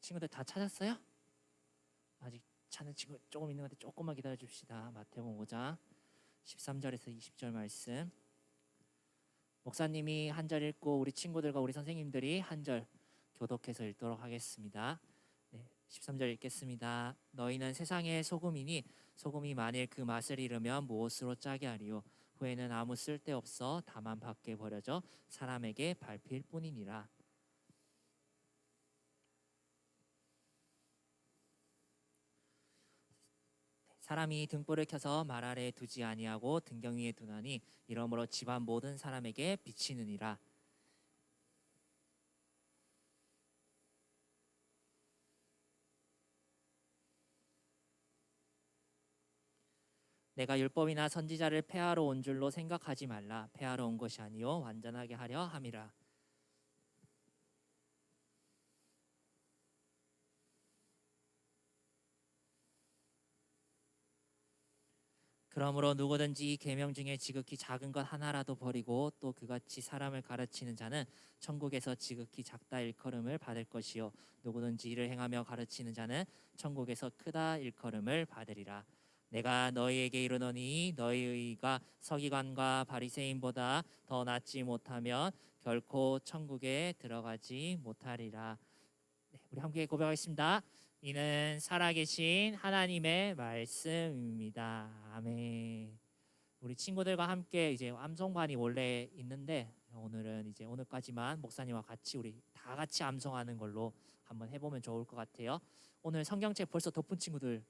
친구들 다 찾았어요? 아직 찾는 친구 조금 있는 것 같아. 조금만 기다려 줍시다. 마태복음 5장 13절에서 20절 말씀. 목사님이 한 절 읽고 우리 친구들과 우리 선생님들이 한 절 교독해서 읽도록 하겠습니다. 13절 읽겠습니다. 너희는 세상의 소금이니 소금이 만일 그 맛을 잃으면 무엇으로 짜게 하리요? 후에는 아무 쓸데없어 다만 밖에 버려져 사람에게 밟힐 뿐이니라. 사람이 등불을 켜서 말 아래에 두지 아니하고 등경 위에 두나니 이러므로 집안 모든 사람에게 비치느니라. 내가 율법이나 선지자를 폐하러 온 줄로 생각하지 말라. 폐하러 온 것이 아니요 완전하게 하려 함이라. 그러므로 누구든지 이 계명 중에 지극히 작은 것 하나라도 버리고 또 그같이 사람을 가르치는 자는 천국에서 지극히 작다 일컬음을 받을 것이요 누구든지 이를 행하며 가르치는 자는 천국에서 크다 일컬음을 받으리라. 내가 너희에게 이르노니 너희의 의가 서기관과 바리새인보다 더 낫지 못하면 결코 천국에 들어가지 못하리라. 우리 함께 고백하겠습니다. 이는 살아계신 하나님의 말씀입니다. 아멘. 우리 친구들과 함께 이제 암송반이 원래 있는데 오늘은 이제 오늘까지만 목사님과 같이 우리 다 같이 암송하는 걸로 한번 해보면 좋을 것 같아요. 오늘 성경책 벌써 덮은 친구들,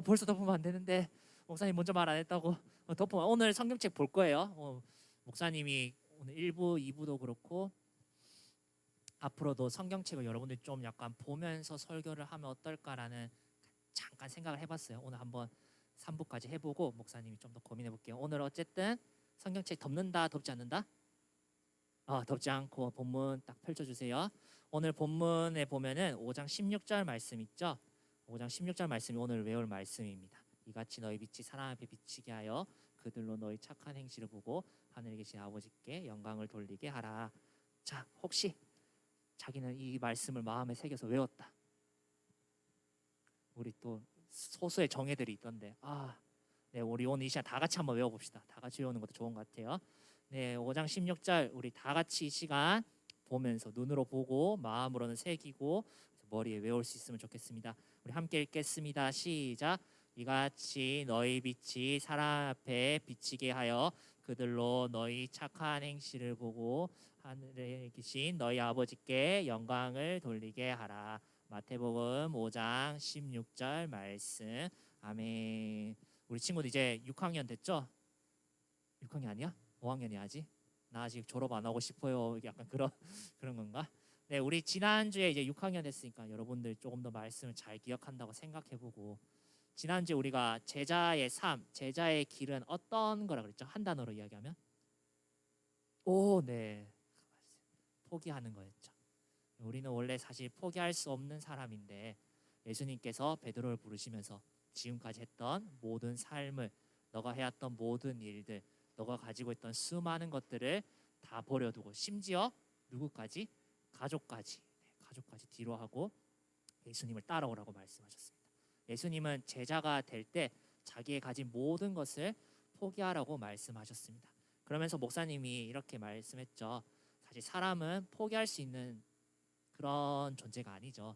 벌써 덮으면 안 되는데 목사님 먼저 말 안 했다고 덮으면 오늘 성경책 볼 거예요. 목사님이 오늘 1부, 2부도 그렇고 앞으로도 성경책을 여러분들이 좀 약간 보면서 설교를 하면 어떨까라는 잠깐 생각을 해봤어요. 오늘 한번 3부까지 해보고 목사님이 좀 더 고민해 볼게요. 오늘 어쨌든 성경책 덮는다, 덮지 않는다? 덮지 않고 본문 딱 펼쳐주세요. 오늘 본문에 보면은 5장 16절 말씀 있죠? 5장 16절 말씀이 오늘 외울 말씀입니다. 이같이 너희 빛이 사람 앞에 비치게 하여 그들로 너희 착한 행실을 보고 하늘에 계신 아버지께 영광을 돌리게 하라. 자, 혹시 자기는 이 말씀을 마음에 새겨서 외웠다. 우리 또 소수의 정예들이 있던데 네, 우리 오늘 이 시간 다 같이 한번 외워봅시다. 다 같이 외우는 것도 좋은 것 같아요. 네, 5장 16절 우리 다 같이 이 시간 보면서 눈으로 보고 마음으로는 새기고 머리에 외울 수 있으면 좋겠습니다. 우리 함께 읽겠습니다. 시작. 이같이 너희 빛이 사람 앞에 비치게 하여 그들로 너희 착한 행실을 보고 하늘에 계신 너희 아버지께 영광을 돌리게 하라. 마태복음 5장 16절 말씀. 아멘. 우리 친구들 이제 6학년 됐죠? 6학년 아니야? 5학년이 아직? 나 아직 졸업 안 하고 싶어요. 약간 그런 건가? 네, 우리 지난주에 이제 6학년 됐으니까 여러분들 조금 더 말씀을 잘 기억한다고 생각해보고 지난주에 우리가 제자의 삶, 제자의 길은 어떤 거라 그랬죠? 한 단어로 이야기하면? 네. 포기하는 거였죠. 우리는 원래 사실 포기할 수 없는 사람인데 예수님께서 베드로를 부르시면서 지금까지 했던 모든 삶을 너가 해왔던 모든 일들 너가 가지고 있던 수많은 것들을 다 버려두고 심지어 누구까지? 가족까지 뒤로 하고 예수님을 따라오라고 말씀하셨습니다. 예수님은 제자가 될 때 자기의 가진 모든 것을 포기하라고 말씀하셨습니다. 그러면서 목사님이 이렇게 말씀했죠. 사실 사람은 포기할 수 있는 그런 존재가 아니죠.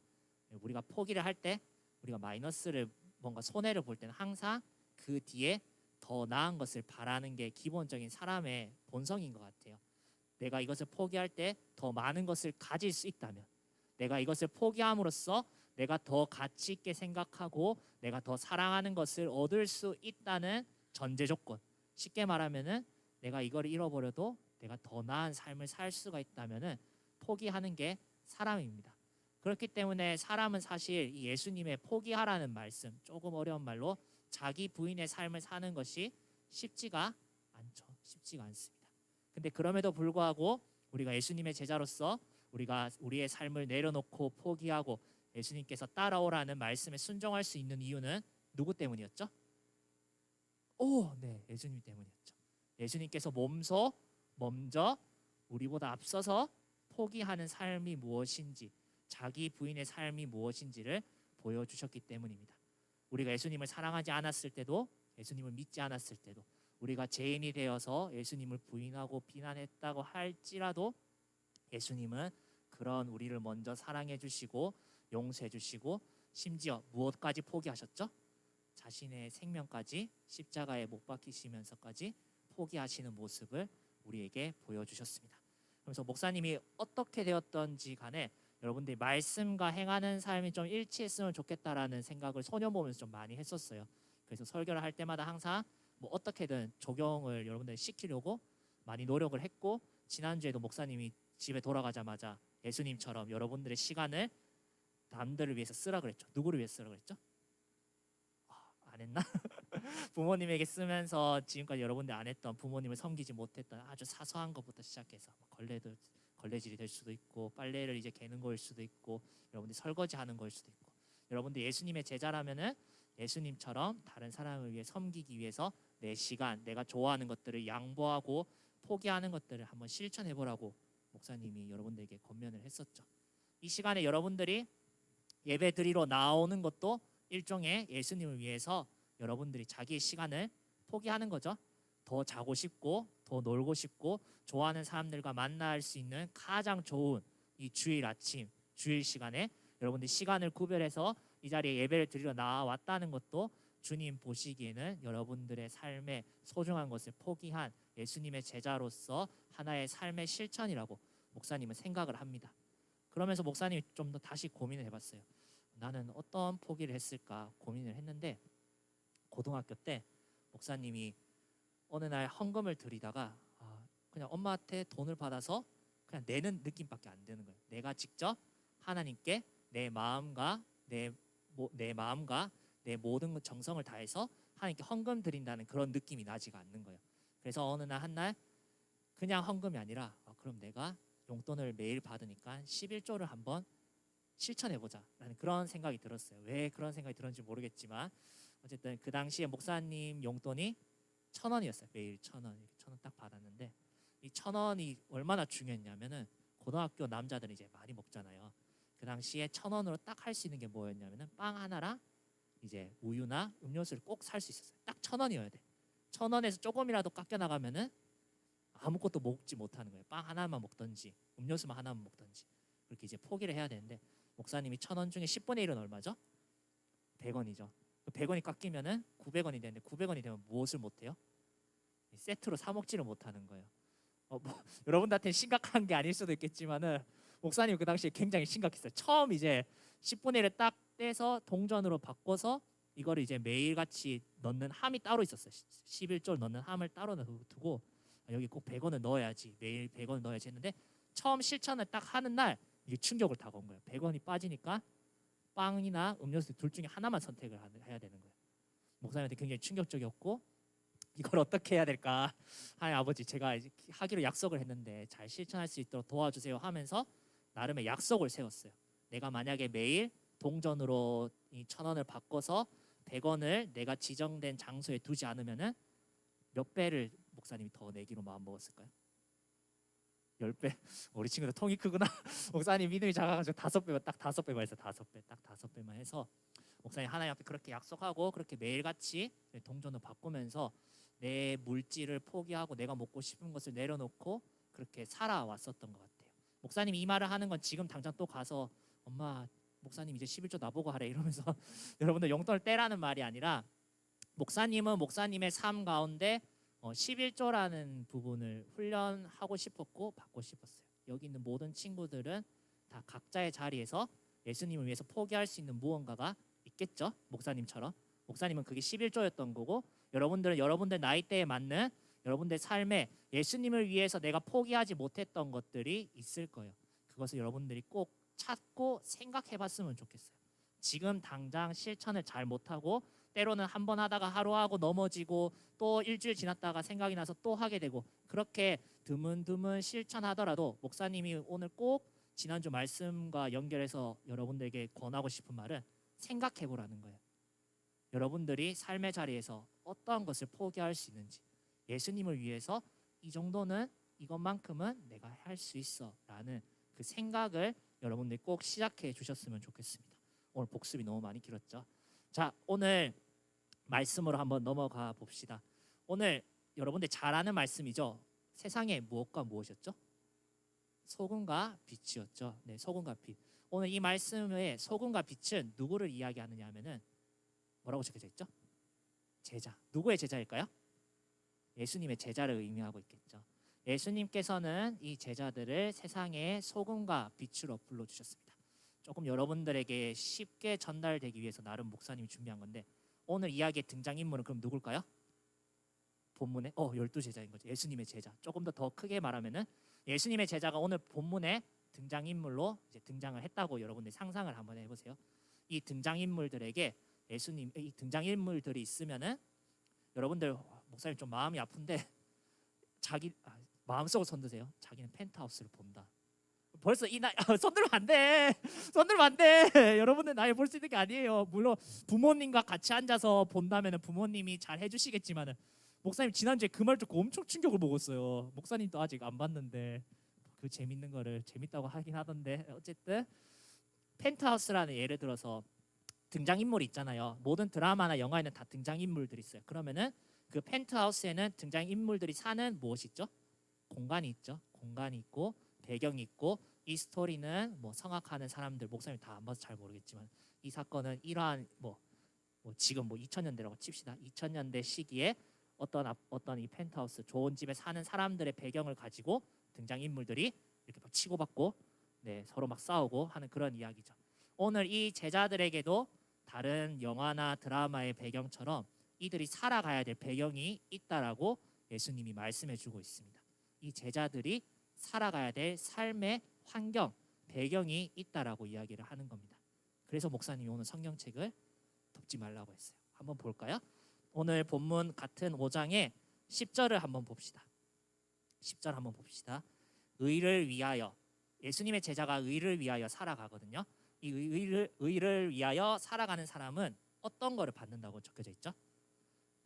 우리가 포기를 할 때 우리가 마이너스를 뭔가 손해를 볼 때는 항상 그 뒤에 더 나은 것을 바라는 게 기본적인 사람의 본성인 것 같아요. 내가 이것을 포기할 때 더 많은 것을 가질 수 있다면 내가 이것을 포기함으로써 내가 더 가치 있게 생각하고 내가 더 사랑하는 것을 얻을 수 있다는 전제 조건. 쉽게 말하면은 내가 이걸 잃어버려도 내가 더 나은 삶을 살 수가 있다면은 포기하는 게 사람입니다. 그렇기 때문에 사람은 사실 이 예수님의 포기하라는 말씀, 조금 어려운 말로 자기 부인의 삶을 사는 것이 쉽지가 않죠. 쉽지가 않습니다. 근데 그럼에도 불구하고 우리가 예수님의 제자로서 우리가 우리의 삶을 내려놓고 포기하고 예수님께서 따라오라는 말씀에 순종할 수 있는 이유는 누구 때문이었죠? 네, 예수님 때문이었죠. 예수님께서 먼저 우리보다 앞서서 포기하는 삶이 무엇인지 자기 부인의 삶이 무엇인지를 보여주셨기 때문입니다. 우리가 예수님을 사랑하지 않았을 때도, 예수님을 믿지 않았을 때도, 우리가 죄인이 되어서 예수님을 부인하고 비난했다고 할지라도 예수님은 그런 우리를 먼저 사랑해 주시고 용서해 주시고 심지어 무엇까지 포기하셨죠? 자신의 생명까지 십자가에 못 박히시면서까지 포기하시는 모습을 우리에게 보여주셨습니다. 그래서 목사님이 어떻게 되었던지 간에 여러분들이 말씀과 행하는 삶이 좀 일치했으면 좋겠다라는 생각을 소년 보면서 좀 많이 했었어요. 그래서 설교를 할 때마다 항상 뭐 어떻게든 적용을 여러분들 시키려고 많이 노력을 했고, 지난주에도 목사님이 집에 돌아가자마자 예수님처럼 여러분들의 시간을 남들을 위해서 쓰라 그랬죠. 누구를 위해서 쓰라 그랬죠? 안 했나? 부모님에게 쓰면서 지금까지 여러분들 안 했던, 부모님을 섬기지 못했던 아주 사소한 것부터 시작해서 걸레질이 될 수도 있고, 빨래를 이제 개는 거일 수도 있고, 여러분들이 설거지하는 거일 수도 있고, 여러분들 예수님의 제자라면은 예수님처럼 다른 사람을 위해 섬기기 위해서 내 시간, 내가 좋아하는 것들을 양보하고 포기하는 것들을 한번 실천해 보라고 목사님이 여러분들에게 권면을 했었죠. 이 시간에 여러분들이 예배 드리러 나오는 것도 일종의 예수님을 위해서 여러분들이 자기의 시간을 포기하는 거죠. 더 자고 싶고 더 놀고 싶고 좋아하는 사람들과 만날 수 있는 가장 좋은 이 주일 아침, 주일 시간에 여러분들이 시간을 구별해서 이 자리에 예배를 드리러 나왔다는 것도 주님 보시기에는 여러분들의 삶의 소중한 것을 포기한 예수님의 제자로서 하나의 삶의 실천이라고 목사님은 생각을 합니다. 그러면서 목사님이 좀 더 다시 고민을 해봤어요. 나는 어떤 포기를 했을까 고민을 했는데, 고등학교 때 목사님이 어느 날 헌금을 드리다가 그냥 엄마한테 돈을 받아서 그냥 내는 느낌밖에 안 드는 거예요. 내가 직접 하나님께 내 마음과 내 모든 정성을 다해서 하나님께 헌금 드린다는 그런 느낌이 나지가 않는 거예요. 그래서 어느 날 한 날 그냥 헌금이 아니라 그럼 내가 용돈을 매일 받으니까 11조를 한번 실천해보자 라는 그런 생각이 들었어요. 왜 그런 생각이 들었는지 모르겠지만 어쨌든 그 당시에 목사님 용돈이 1,000원이었어요. 매일 1,000원, 1,000원 딱 받았는데, 이 1,000원이 얼마나 중요했냐면은 고등학교 남자들이 이제 많이 먹잖아요. 그 당시에 1,000원으로 딱 할 수 있는 게 뭐였냐면은 빵 하나랑 이제 우유나 음료수를 꼭 살 수 있었어요. 딱 1,000원이어야 돼. 1,000원에서 조금이라도 깎여 나가면은 아무것도 먹지 못하는 거예요. 빵 하나만 먹든지 음료수만 하나만 먹든지 그렇게 이제 포기를 해야 되는데, 목사님이 1,000원 중에 10분의 1은 얼마죠? 100원이죠. 100원이 깎이면은 900원이 되는데, 900원이 되면 무엇을 못해요? 세트로 사 먹지를 못하는 거예요. 여러분들한테는 심각한 게 아닐 수도 있겠지만은 목사님 그 당시에 굉장히 심각했어요. 처음 이제 10분의 1을 딱 떼서 동전으로 바꿔서 이거를 이제 매일같이 넣는 함이 따로 있었어요. 11조를 넣는 함을 따로 두고 여기 꼭 100원을 넣어야지, 매일 100원을 넣어야지 했는데, 처음 실천을 딱 하는 날 이게 충격을 타고 온 거예요. 100원이 빠지니까 빵이나 음료수 둘 중에 하나만 선택을 해야 되는 거예요. 목사님한테 굉장히 충격적이었고, 이걸 어떻게 해야 될까? 하나님 아버지, 제가 이제 하기로 약속을 했는데 잘 실천할 수 있도록 도와주세요 하면서 나름의 약속을 세웠어요. 내가 만약에 매일 동전으로 이 1,000원을 바꿔서 100원을 내가 지정된 장소에 두지 않으면은 몇 배를 목사님이 더 내기로 마음 먹었을까요? 10배. 우리 친구들 통이 크구나. 목사님 믿음이 작아가지고 5배만, 딱 5배만 해서 5배, 딱 5배만 해서 목사님 하나님 앞에 그렇게 약속하고 그렇게 매일같이 동전을 바꾸면서 내 물질을 포기하고 내가 먹고 싶은 것을 내려놓고 그렇게 살아왔었던 것 같아요. 목사님이 이 말을 하는 건 지금 당장 또 가서 엄마, 목사님 이제 11조 나보고 하래 이러면서 여러분들 용돈을 떼라는 말이 아니라, 목사님은 목사님의 삶 가운데 11조라는 부분을 훈련하고 싶었고 받고 싶었어요. 여기 있는 모든 친구들은 다 각자의 자리에서 예수님을 위해서 포기할 수 있는 무언가가 있겠죠. 목사님처럼. 목사님은 그게 11조였던 거고, 여러분들은 여러분들 나이대에 맞는 여러분들 삶에 예수님을 위해서 내가 포기하지 못했던 것들이 있을 거예요. 그것을 여러분들이 꼭 찾고 생각해 봤으면 좋겠어요. 지금 당장 실천을 잘 못하고 때로는 한 번 하다가 하루 하고 넘어지고 또 일주일 지났다가 생각이 나서 또 하게 되고, 그렇게 드문드문 실천하더라도 목사님이 오늘 꼭 지난주 말씀과 연결해서 여러분들에게 권하고 싶은 말은 생각해 보라는 거예요. 여러분들이 삶의 자리에서 어떠한 것을 포기할 수 있는지, 예수님을 위해서 이 정도는, 이것만큼은 내가 할 수 있어 라는 그 생각을 여러분들이 꼭 시작해 주셨으면 좋겠습니다. 오늘 복습이 너무 많이 길었죠. 자, 오늘 말씀으로 한번 넘어가 봅시다. 오늘 여러분들 잘 아는 말씀이죠. 세상에 무엇과 무엇이었죠? 소금과 빛이었죠. 네, 소금과 빛. 오늘 이 말씀의 소금과 빛은 누구를 이야기하느냐 하면은 뭐라고 적혀져 있죠? 제자. 누구의 제자일까요? 예수님의 제자를 의미하고 있겠죠. 예수님께서는 이 제자들을 세상의 소금과 빛으로 불러주셨습니다. 조금 여러분들에게 쉽게 전달되기 위해서 나름 목사님이 준비한 건데 오늘 이야기의 등장인물은 그럼 누굴까요? 본문에 12제자인 거죠. 예수님의 제자. 조금 더 크게 말하면은 예수님의 제자가 오늘 본문에 등장인물로 이제 등장을 했다고 여러분들 상상을 한번 해보세요. 이 등장인물들에게 예수님 이 등장인물들이 있으면은 여러분들 목사님 좀 마음이 아픈데 자기 마음속으로 손 드세요. 자기는 펜트하우스를 본다. 벌써 이 나이 손 들면 안 돼. 손 들면 안 돼. 여러분들 나이 볼 수 있는 게 아니에요. 물론 부모님과 같이 앉아서 본다면은 부모님이 잘 해주시겠지만은 목사님 지난주에 그 말 듣고 엄청 충격을 먹었어요. 목사님도 아직 안 봤는데 그 재밌는 거를 재밌다고 하긴 하던데 어쨌든 펜트하우스라는 예를 들어서 등장인물이 있잖아요. 모든 드라마나 영화에는 다 등장인물들이 있어요. 그러면은 그 펜트하우스에는 등장인물들이 사는 무엇이 있죠? 공간이 있죠. 공간이 있고 배경이 있고 이 스토리는 뭐 성악하는 사람들 목사님 다 안 봐서 잘 모르겠지만 이 사건은 이러한 뭐 지금 뭐 2000년대라고 칩시다. 2000년대 시기에 어떤 이 펜트하우스 좋은 집에 사는 사람들의 배경을 가지고 등장인물들이 이렇게 막 치고받고 네, 서로 막 싸우고 하는 그런 이야기죠. 오늘 이 제자들에게도 다른 영화나 드라마의 배경처럼 이들이 살아가야 될 배경이 있다라고 예수님이 말씀해 주고 있습니다. 이 제자들이 살아가야 될 삶의 환경, 배경이 있다라고 이야기를 하는 겁니다. 그래서 목사님이 오늘 성경책을 덮지 말라고 했어요. 한번 볼까요? 오늘 본문 같은 5장의 10절을 한번 봅시다. 10절 한번 봅시다. 의를 위하여 예수님의 제자가 의를 위하여 살아가거든요. 이 의를 위하여 살아가는 사람은 어떤 거를 받는다고 적혀져 있죠?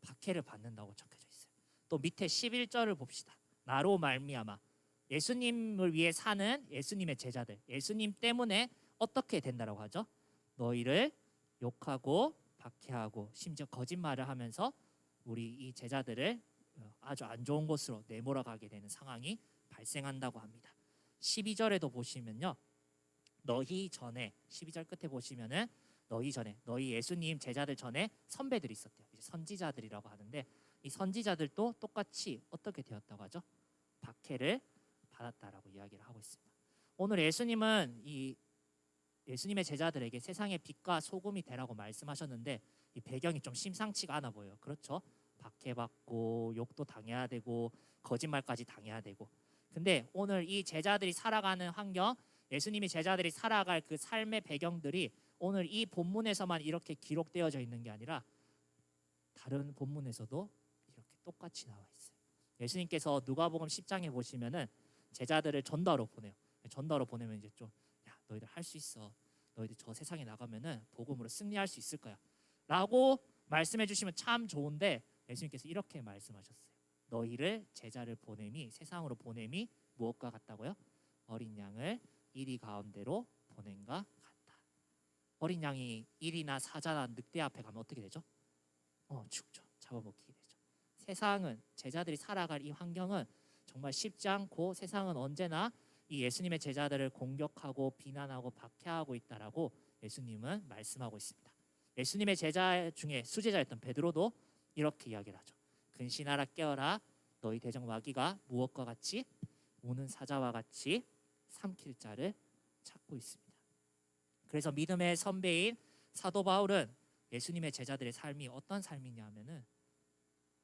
박해를 받는다고 적혀져 있어요. 또 밑에 11절을 봅시다. 나로 말미암아 예수님을 위해 사는 예수님의 제자들, 예수님 때문에 어떻게 된다라고 하죠? 너희를 욕하고 박해하고 심지어 거짓말을 하면서 우리 이 제자들을 아주 안 좋은 곳으로 내몰아가게 되는 상황이 발생한다고 합니다. 12절에도 보시면요. 너희 전에 12절 끝에 보시면은 너희 전에 너희 예수님 제자들 전에 선배들이 있었대요. 이제 선지자들이라고 하는데 이 선지자들도 똑같이 어떻게 되었다고 하죠? 박해를 받았다라고 이야기를 하고 있습니다. 오늘 예수님은 이 예수님의 제자들에게 세상의 빛과 소금이 되라고 말씀하셨는데 이 배경이 좀 심상치가 않아 보여요. 그렇죠? 박해받고 욕도 당해야 되고 거짓말까지 당해야 되고. 근데 오늘 이 제자들이 살아가는 환경, 예수님이 제자들이 살아갈 그 삶의 배경들이 오늘 이 본문에서만 이렇게 기록되어져 있는 게 아니라 다른 본문에서도 이렇게 똑같이 나와 있어요. 예수님께서 누가복음 10장에 보시면은 제자들을 전도하러 보내요. 전도하러 보내면 이제 좀 야, 너희들 할 수 있어. 너희들 저 세상에 나가면은 복음으로 승리할 수 있을 거야. 라고 말씀해 주시면 참 좋은데 예수님께서 이렇게 말씀하셨어요. 너희를 제자를 보냄이 세상으로 보냄이 무엇과 같다고요? 어린 양을 이리 가운데로 보냄과 같다. 어린 양이 일이나 사자나 늑대 앞에 가면 어떻게 되죠? 죽죠. 잡아먹히게 되죠. 세상은 제자들이 살아갈 이 환경은 정말 쉽지 않고 세상은 언제나 이 예수님의 제자들을 공격하고 비난하고 박해하고 있다라고 예수님은 말씀하고 있습니다. 예수님의 제자 중에 수제자였던 베드로도 이렇게 이야기를 하죠. 근신하라 깨어라 너희 대적 마귀가 무엇과 같이 우는 사자와 같이 삼킬 자를 찾고 있습니다. 그래서 믿음의 선배인 사도 바울은 예수님의 제자들의 삶이 어떤 삶이냐 하면은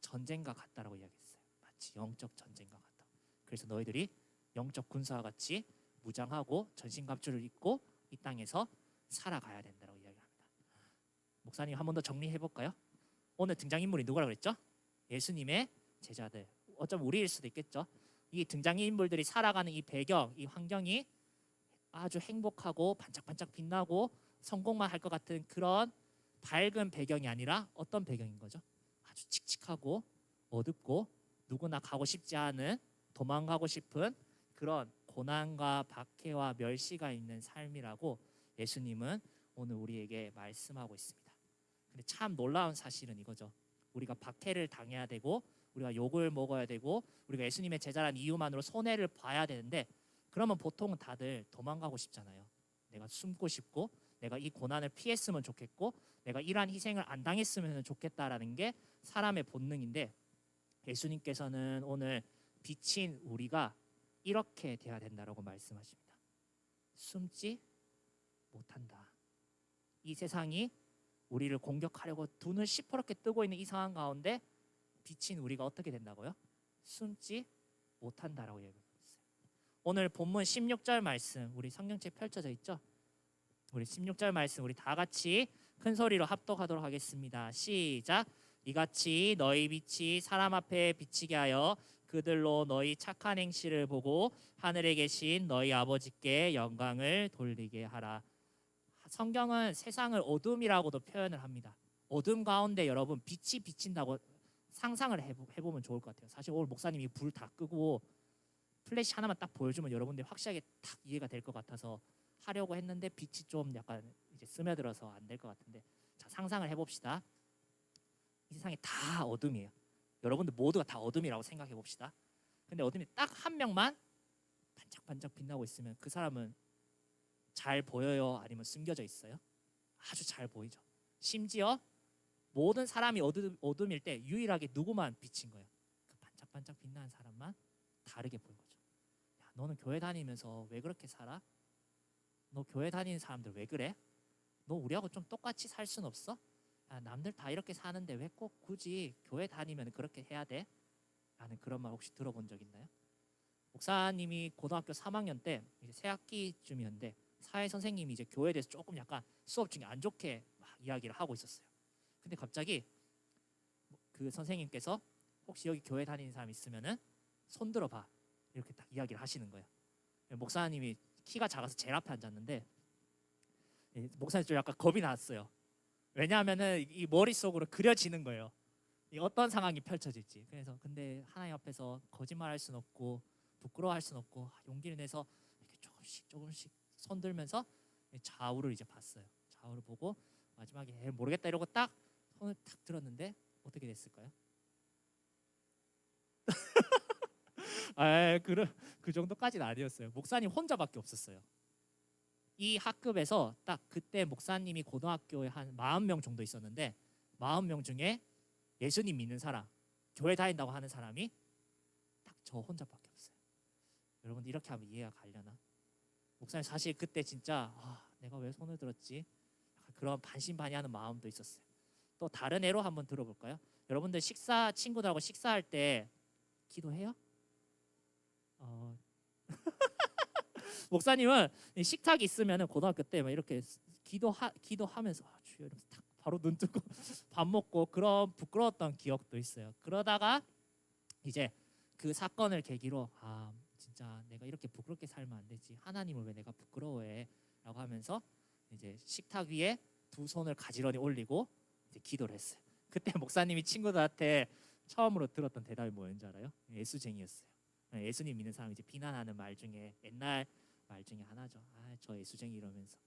전쟁과 같다라고 이야기했어요. 마치 영적 전쟁과 같다. 그래서 너희들이 영적 군사와 같이 무장하고 전신갑주를 입고 이 땅에서 살아가야 된다고 이야기합니다. 목사님 한 번 더 정리해 볼까요? 오늘 등장인물이 누구라고 그랬죠? 예수님의 제자들. 어쩌면 우리일 수도 있겠죠. 이 등장인물들이 살아가는 이 배경, 이 환경이 아주 행복하고 반짝반짝 빛나고 성공만 할 것 같은 그런 밝은 배경이 아니라 어떤 배경인 거죠? 아주 칙칙하고 어둡고 누구나 가고 싶지 않은 도망가고 싶은 그런 고난과 박해와 멸시가 있는 삶이라고 예수님은 오늘 우리에게 말씀하고 있습니다. 근데 참 놀라운 사실은 이거죠. 우리가 박해를 당해야 되고 우리가 욕을 먹어야 되고 우리가 예수님의 제자란 이유만으로 손해를 봐야 되는데, 그러면 보통은 다들 도망가고 싶잖아요. 내가 숨고 싶고 내가 이 고난을 피했으면 좋겠고 내가 이러한 희생을 안 당했으면 좋겠다라는 게 사람의 본능인데, 예수님께서는 오늘 빛인 우리가 이렇게 돼야 된다라고 말씀하십니다. 숨지 못한다. 이 세상이 우리를 공격하려고 눈을 시퍼렇게 뜨고 있는 이 상황 가운데 빛인 우리가 어떻게 된다고요? 숨지 못한다라고 얘기했어요. 오늘 본문 16절 말씀 우리 성경책 펼쳐져 있죠? 우리 16절 말씀 우리 다 같이 큰 소리로 합독하도록 하겠습니다. 시작. 이같이 너희 빛이 사람 앞에 비치게 하여 그들로 너희 착한 행실을 보고 하늘에 계신 너희 아버지께 영광을 돌리게 하라. 성경은 세상을 어둠이라고도 표현을 합니다. 어둠 가운데 여러분 빛이 비친다고 상상을 해보면 좋을 것 같아요. 사실 오늘 목사님이 불 다 끄고 플래시 하나만 딱 보여주면 여러분들이 확실하게 딱 이해가 될 것 같아서 하려고 했는데 빛이 좀 약간 이제 스며들어서 안 될 것 같은데, 자 상상을 해봅시다. 이 세상이 다 어둠이에요. 여러분들 모두가 다 어둠이라고 생각해 봅시다. 근데 어둠이 딱 한 명만 반짝반짝 빛나고 있으면 그 사람은 잘 보여요? 아니면 숨겨져 있어요? 아주 잘 보이죠. 심지어 모든 사람이 어둠일 때 유일하게 누구만 비친 거예요? 그 반짝반짝 빛나는 사람만 다르게 보인 거죠. 야, 너는 교회 다니면서 왜 그렇게 살아? 너 교회 다니는 사람들 왜 그래? 너 우리하고 좀 똑같이 살 순 없어? 야, 남들 다 이렇게 사는데 왜 꼭 굳이 교회 다니면 그렇게 해야 돼? 라는 그런 말 혹시 들어본 적 있나요? 목사님이 고등학교 3학년 때 이제 새 학기쯤이었는데 사회 선생님이 이제 교회에 대해서 조금 약간 수업 중에 안 좋게 막 이야기를 하고 있었어요. 근데 갑자기 그 선생님께서 혹시 여기 교회 다니는 사람 있으면은 손 들어봐 이렇게 딱 이야기를 하시는 거예요. 목사님이 키가 작아서 제일 앞에 앉았는데 목사님 좀 약간 겁이 났어요. 왜냐하면은 이 머릿속으로 그려지는 거예요. 이 어떤 상황이 펼쳐질지. 그래서 근데 하나님 앞에서 거짓말할 수는 없고 부끄러워할 수는 없고 용기를 내서 이렇게 조금씩 손 들면서 좌우를 이제 봤어요. 좌우를 보고 마지막에 모르겠다 이러고 딱 손을 탁 들었는데 어떻게 됐을까요? 그 정도까지는 아니었어요. 목사님 혼자밖에 없었어요. 이 학급에서 딱 그때 목사님이 고등학교에 한 40명 정도 있었는데 40명 중에 예수님 믿는 사람, 교회 다닌다고 하는 사람이 딱 저 혼자밖에 없어요. 여러분 이렇게 하면 이해가 가려나? 목사님 사실 그때 진짜 내가 왜 손을 들었지? 그런 반신반의하는 마음도 있었어요. 또 다른 예로 한번 들어볼까요? 여러분들 친구들하고 식사할 때 기도해요? 목사님은 식탁이 있으면 고등학교 때 막 이렇게 기도하면서 주여 이러면서 딱 바로 눈 뜨고 밥 먹고 그런 부끄러웠던 기억도 있어요. 그러다가 이제 그 사건을 계기로 진짜 내가 이렇게 부끄럽게 살면 안 되지. 하나님을 왜 내가 부끄러워해? 라고 하면서 이제 식탁 위에 두 손을 가지런히 올리고 이제 기도를 했어요. 그때 목사님이 친구들한테 처음으로 들었던 대답이 뭐였는지 알아요? 예수쟁이였어요. 예수님 믿는 사람 이제 비난하는 말 중에 옛날 말 중에 하나죠. 저 예수쟁이 이러면서.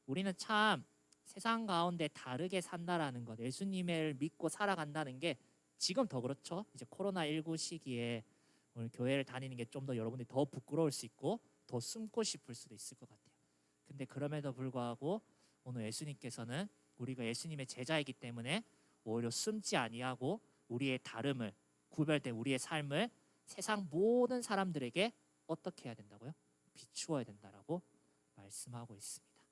우리는 참 세상 가운데 다르게 산다라는 것, 예수님을 믿고 살아간다는 게 지금 더 그렇죠. 이제 코로나19 시기에 오늘 교회를 다니는 게 좀 더 여러분들이 더 부끄러울 수 있고 더 숨고 싶을 수도 있을 것 같아요. 근데 그럼에도 불구하고 오늘 예수님께서는 우리가 예수님의 제자이기 때문에 오히려 숨지 아니하고 우리의 다름을 구별된 우리의 삶을 세상 모든 사람들에게 어떻게 해야 된다고요? 비추어야 된다라고 말씀하고 있습니다.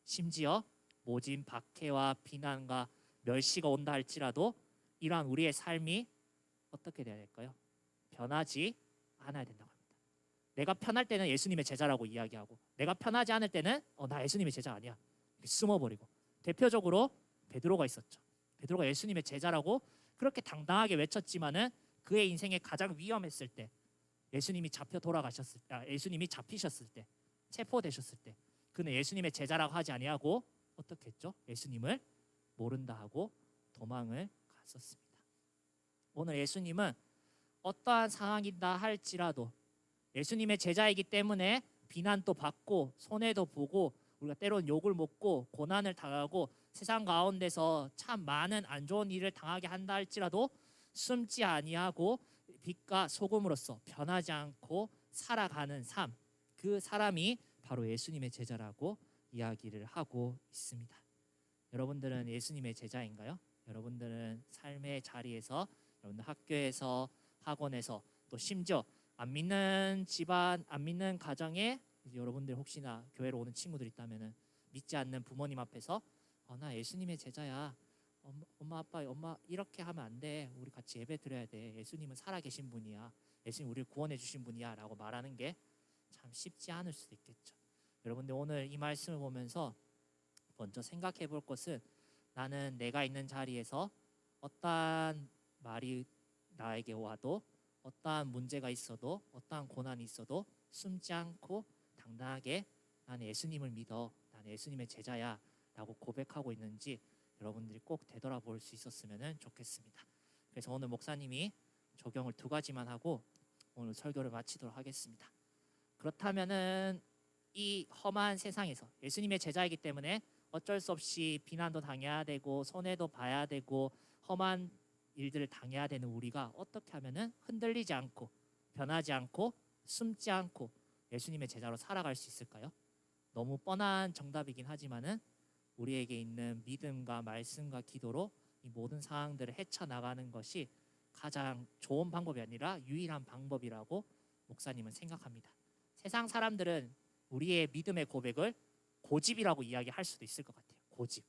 심지어 모진 박해와 비난과 멸시가 온다 할지라도 이러한 우리의 삶이 어떻게 돼야 될까요? 변하지 않아야 된다고 합니다. 내가 편할 때는 예수님의 제자라고 이야기하고 내가 편하지 않을 때는 나 예수님의 제자 아니야 이렇게 숨어버리고. 대표적으로 베드로가 있었죠. 베드로가 예수님의 제자라고 그렇게 당당하게 외쳤지만은 그의 인생에 가장 위험했을 때 예수님이 예수님이 잡히셨을 때 체포되셨을 때 그는 예수님의 제자라고 하지 아니하고 어떻게 했죠? 예수님을 모른다 하고 도망을 갔었습니다. 오늘 예수님은 어떠한 상황이다 할지라도 예수님의 제자이기 때문에 비난도 받고 손해도 보고 우리가 때론 욕을 먹고 고난을 당하고 세상 가운데서 참 많은 안 좋은 일을 당하게 한다 할지라도 숨지 아니하고 빛과 소금으로서 변하지 않고 살아가는 삶, 그 사람이 바로 예수님의 제자라고 이야기를 하고 있습니다. 여러분들은 예수님의 제자인가요? 여러분들은 삶의 자리에서, 여러분들 학교에서, 학원에서, 또 심지어 안 믿는 집안, 안 믿는 가정에 여러분들 혹시나 교회로 오는 친구들 있다면은 믿지 않는 부모님 앞에서 나 예수님의 제자야. 엄마 아빠 엄마 이렇게 하면 안 돼. 우리 같이 예배 드려야 돼. 예수님은 살아계신 분이야. 예수님 우리를 구원해 주신 분이야라고 말하는 게 참 쉽지 않을 수도 있겠죠. 여러분들 오늘 이 말씀을 보면서 먼저 생각해 볼 것은 나는 내가 있는 자리에서 어떠한 말이 나에게 와도 어떠한 문제가 있어도 어떠한 고난이 있어도 숨지 않고 당당하게 나는 예수님을 믿어. 나는 예수님의 제자야 라고 고백하고 있는지 여러분들이 꼭 되돌아볼 수 있었으면 좋겠습니다. 그래서 오늘 목사님이 적용을 2가지만 하고 오늘 설교를 마치도록 하겠습니다. 그렇다면은 이 험한 세상에서 예수님의 제자이기 때문에 어쩔 수 없이 비난도 당해야 되고 손해도 봐야 되고 험한 일들을 당해야 되는 우리가 어떻게 하면은 흔들리지 않고 변하지 않고 숨지 않고 예수님의 제자로 살아갈 수 있을까요? 너무 뻔한 정답이긴 하지만은 우리에게 있는 믿음과 말씀과 기도로 이 모든 상황들을 헤쳐나가는 것이 가장 좋은 방법이 아니라 유일한 방법이라고 목사님은 생각합니다. 세상 사람들은 우리의 믿음의 고백을 고집이라고 이야기할 수도 있을 것 같아요. 고집.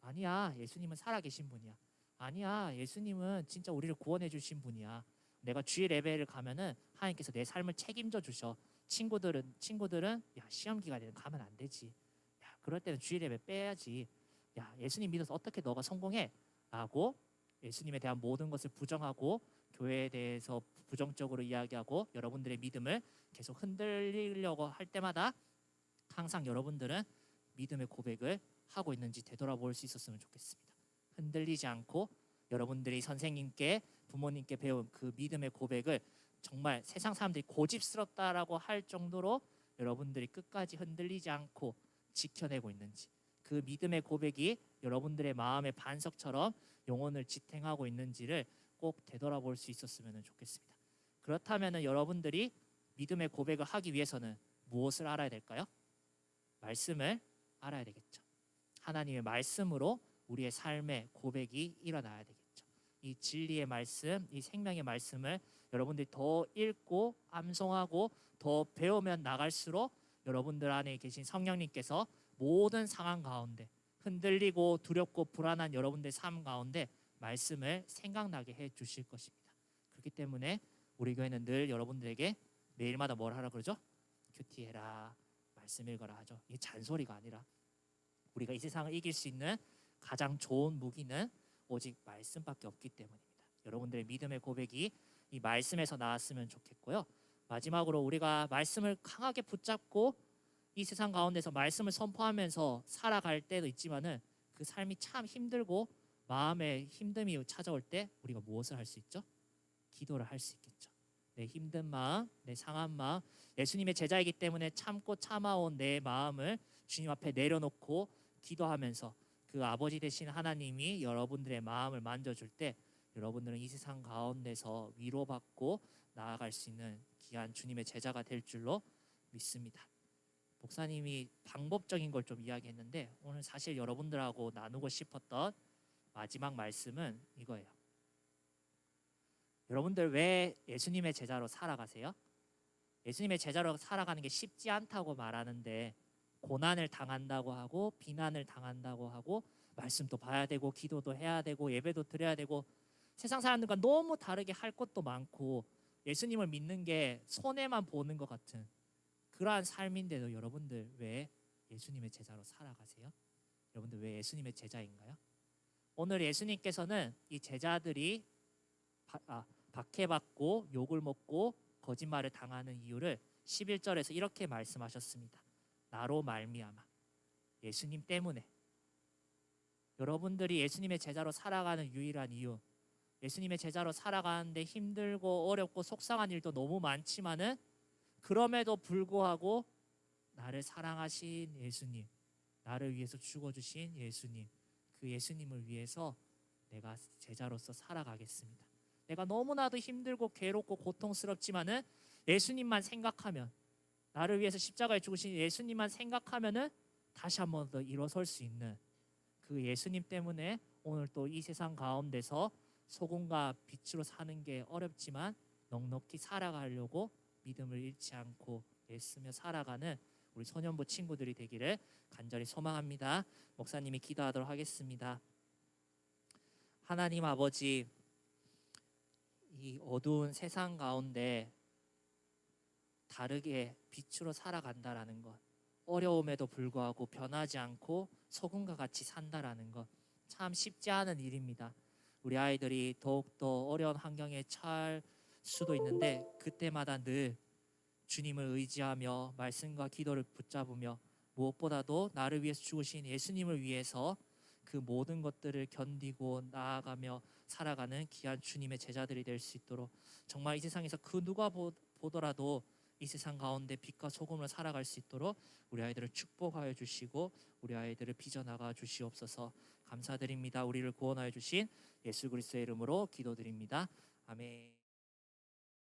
아니야, 예수님은 살아계신 분이야. 아니야, 예수님은 진짜 우리를 구원해 주신 분이야. 내가 주일 예배를 가면은 하나님께서 내 삶을 책임져 주셔. 친구들은 야, 시험 기간에는 가면 안 되지. 야, 그럴 때는 주일 예배 빼야지. 야, 예수님 믿어서 어떻게 너가 성공해? 라고 예수님에 대한 모든 것을 부정하고 교회에 대해서 부정적으로 이야기하고 여러분들의 믿음을 계속 흔들리려고 할 때마다 항상 여러분들은 믿음의 고백을 하고 있는지 되돌아볼 수 있었으면 좋겠습니다. 흔들리지 않고 여러분들이 선생님께 부모님께 배운 그 믿음의 고백을 정말 세상 사람들이 고집스럽다라고 할 정도로 여러분들이 끝까지 흔들리지 않고 지켜내고 있는지, 그 믿음의 고백이 여러분들의 마음의 반석처럼 영혼을 지탱하고 있는지를 꼭 되돌아볼 수 있었으면 좋겠습니다. 그렇다면 여러분들이 믿음의 고백을 하기 위해서는 무엇을 알아야 될까요? 말씀을 알아야 되겠죠. 하나님의 말씀으로 우리의 삶의 고백이 일어나야 되겠죠. 이 진리의 말씀, 이 생명의 말씀을 여러분들이 더 읽고 암송하고 더 배우면 나갈수록 여러분들 안에 계신 성령님께서 모든 상황 가운데 흔들리고 두렵고 불안한 여러분들의 삶 가운데 말씀을 생각나게 해 주실 것입니다. 그렇기 때문에 우리 교회는 늘 여러분들에게 매일마다 뭘 하라 그러죠? 큐티해라, 말씀 읽어라 하죠. 이게 잔소리가 아니라 우리가 이 세상을 이길 수 있는 가장 좋은 무기는 오직 말씀밖에 없기 때문입니다. 여러분들의 믿음의 고백이 이 말씀에서 나왔으면 좋겠고요. 마지막으로 우리가 말씀을 강하게 붙잡고 이 세상 가운데서 말씀을 선포하면서 살아갈 때도 있지만은 그 삶이 참 힘들고 마음에 힘듦이 찾아올 때 우리가 무엇을 할 수 있죠? 기도를 할 수 있겠죠. 내 힘든 마음, 내 상한 마음, 예수님의 제자이기 때문에 참고 참아온 내 마음을 주님 앞에 내려놓고 기도하면서 그 아버지 되신 하나님이 여러분들의 마음을 만져줄 때 여러분들은 이 세상 가운데서 위로받고 나아갈 수 있는 귀한 주님의 제자가 될 줄로 믿습니다. 목사님이 방법적인 걸 좀 이야기했는데 오늘 사실 여러분들하고 나누고 싶었던 마지막 말씀은 이거예요. 여러분들 왜 예수님의 제자로 살아가세요? 예수님의 제자로 살아가는 게 쉽지 않다고 말하는데 고난을 당한다고 하고 비난을 당한다고 하고 말씀도 봐야 되고 기도도 해야 되고 예배도 드려야 되고 세상 사람들과 너무 다르게 할 것도 많고 예수님을 믿는 게 손해만 보는 것 같은 그러한 삶인데도 여러분들 왜 예수님의 제자로 살아가세요? 여러분들 왜 예수님의 제자인가요? 오늘 예수님께서는 이 제자들이 박해받고 욕을 먹고 거짓말을 당하는 이유를 11절에서 이렇게 말씀하셨습니다. 나로 말미암아, 예수님 때문에. 여러분들이 예수님의 제자로 살아가는 유일한 이유, 예수님의 제자로 살아가는데 힘들고 어렵고 속상한 일도 너무 많지만은 그럼에도 불구하고 나를 사랑하신 예수님, 나를 위해서 죽어주신 예수님, 그 예수님을 위해서 내가 제자로서 살아가겠습니다. 내가 너무나도 힘들고 괴롭고 고통스럽지만은 예수님만 생각하면, 나를 위해서 십자가에 죽으신 예수님만 생각하면은 다시 한 번 더 일어설 수 있는 그 예수님 때문에 오늘 또 이 세상 가운데서 소금과 빛으로 사는 게 어렵지만 넉넉히 살아가려고 믿음을 잃지 않고 애쓰며 살아가는 우리 소년부 친구들이 되기를 간절히 소망합니다. 목사님이 기도하도록 하겠습니다. 하나님 아버지, 이 어두운 세상 가운데 다르게 빛으로 살아간다라는 것, 어려움에도 불구하고 변하지 않고 소금과 같이 산다라는 것, 참 쉽지 않은 일입니다. 우리 아이들이 더욱더 어려운 환경에 처할 수도 있는데 그때마다 늘 주님을 의지하며 말씀과 기도를 붙잡으며 무엇보다도 나를 위해서 죽으신 예수님을 위해서 그 모든 것들을 견디고 나아가며 살아가는 귀한 주님의 제자들이 될 수 있도록 정말 이 세상에서 그 누가 보더라도 이 세상 가운데 빛과 소금으로 살아갈 수 있도록 우리 아이들을 축복하여 주시고 우리 아이들을 빚어나가 주시옵소서. 감사드립니다. 우리를 구원하여 주신 예수 그리스도의 이름으로 기도드립니다. 아멘.